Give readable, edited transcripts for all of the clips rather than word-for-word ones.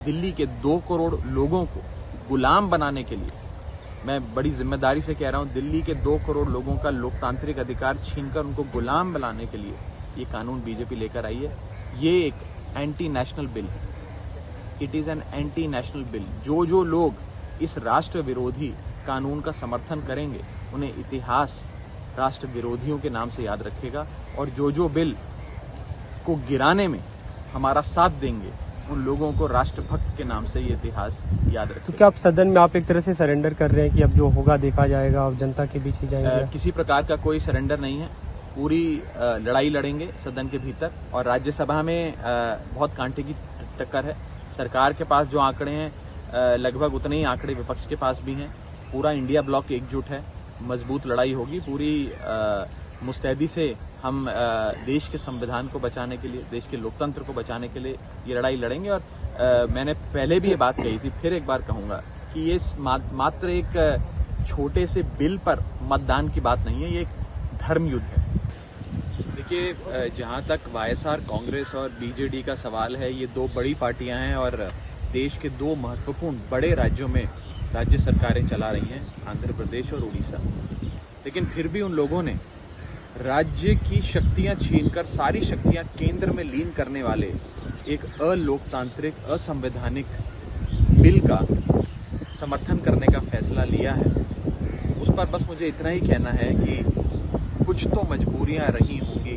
दिल्ली के 2 करोड़ लोगों को गुलाम बनाने के लिए, मैं बड़ी जिम्मेदारी से कह रहा हूं, दिल्ली के 2 करोड़ लोगों का लोकतांत्रिक अधिकार छीनकर उनको गुलाम बनाने के लिए ये कानून बीजेपी लेकर आई है। ये एक एंटी नेशनल बिल है। It is an anti national bill. जो लोग इस राष्ट्र विरोधी कानून का समर्थन करेंगे उन्हें इतिहास राष्ट्र विरोधियों के नाम से याद रखेगा, और जो बिल को गिराने में हमारा साथ देंगे उन लोगों को राष्ट्रभक्त के नाम से ये इतिहास याद रखेगा। तो क्या आप सदन में आप एक तरह से सरेंडर कर रहे हैं कि अब जो होगा देखा जाएगा, अब जनता के बीच ही जाएंगे? किसी प्रकार का कोई सरेंडर नहीं है। पूरी लड़ाई लड़ेंगे सदन के भीतर, और राज्यसभा में बहुत कांटे की टक्कर है। सरकार के पास जो आंकड़े हैं लगभग उतने ही आंकड़े विपक्ष के पास भी हैं। पूरा इंडिया ब्लॉक एकजुट है, मजबूत लड़ाई होगी। पूरी मुस्तैदी से हम देश के संविधान को बचाने के लिए, देश के लोकतंत्र को बचाने के लिए ये लड़ाई लड़ेंगे। और मैंने पहले भी ये बात कही थी, फिर एक बार कहूंगा कि ये मात्र एक छोटे से बिल पर मतदान की बात नहीं है, ये एक धर्म युद्ध है। देखिए, जहां तक वाईएसआर कांग्रेस और बीजेडी का सवाल है, ये 2 बड़ी पार्टियां हैं और देश के 2 महत्वपूर्ण बड़े राज्यों में राज्य सरकारें चला रही हैं, आंध्र प्रदेश और उड़ीसा। लेकिन फिर भी उन लोगों ने राज्य की शक्तियां छीनकर सारी शक्तियां केंद्र में लीन करने वाले एक अलोकतांत्रिक, असंवैधानिक बिल का समर्थन करने का फैसला लिया है। उस पर बस मुझे इतना ही कहना है कि कुछ तो मजबूरियां रही होंगी,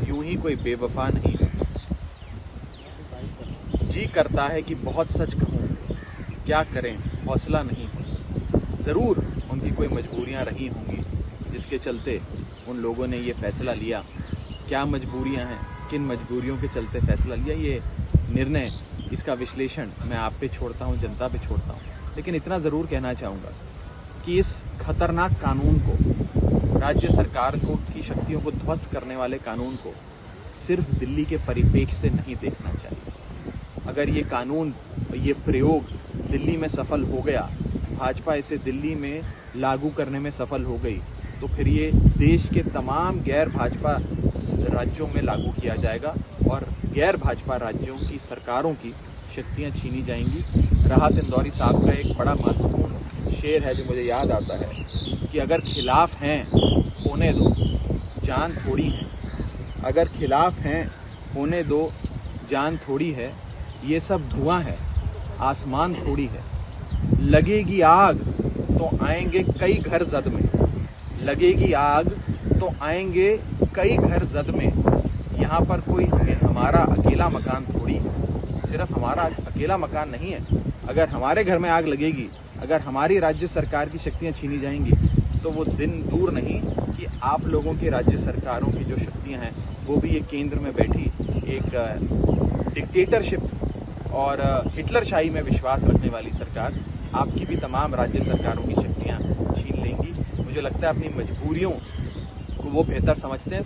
यूं ही कोई बेवफा नहीं। जी करता है कि बहुत सच कहूं, क्या करें हौसला नहीं। जरूर उनकी कोई मजबूरियां रही होंगी जिसके चलते उन लोगों ने ये फैसला लिया। क्या मजबूरियां हैं, किन मजबूरियों के चलते फैसला लिया, ये निर्णय, इसका विश्लेषण मैं आप पे छोड़ता हूं, जनता पे छोड़ता हूं। लेकिन इतना जरूर कहना चाहूंगा कि इस खतरनाक कानून को, राज्य सरकार को की शक्तियों को ध्वस्त करने वाले कानून को सिर्फ दिल्ली के परिप्रेक्ष्य से नहीं देखना चाहिए। अगर ये कानून, ये प्रयोग दिल्ली में सफल हो गया, भाजपा इसे दिल्ली में लागू करने में सफल हो गई, तो फिर ये देश के तमाम गैर भाजपा राज्यों में लागू किया जाएगा और गैर भाजपा राज्यों की सरकारों की शक्तियां छीनी जाएंगी। राहत इंदौरी साहब का एक बड़ा महत्वपूर्ण शेर है जो मुझे याद आता है कि अगर खिलाफ हैं होने दो, जान थोड़ी है। अगर खिलाफ हैं होने दो, जान थोड़ी है। ये सब धुआं है, आसमान थोड़ी है। लगेगी आग तो आएंगे कई घर जद में। लगेगी आग तो आएंगे कई घर जद में। यहाँ पर कोई हमारा अकेला मकान थोड़ी है। सिर्फ हमारा अकेला मकान नहीं है। अगर हमारे घर में आग लगेगी, अगर हमारी राज्य सरकार की शक्तियां छीनी जाएंगी, तो वो दिन दूर नहीं कि आप लोगों की राज्य सरकारों की जो शक्तियां हैं वो भी एक केंद्र में बैठी एक डिक्टेटरशिप और हिटलरशाही में विश्वास रखने वाली सरकार आपकी भी तमाम राज्य सरकारों की शक्तियां छीन लेंगी। मुझे लगता है अपनी मजबूरियों को वो बेहतर समझते हैं।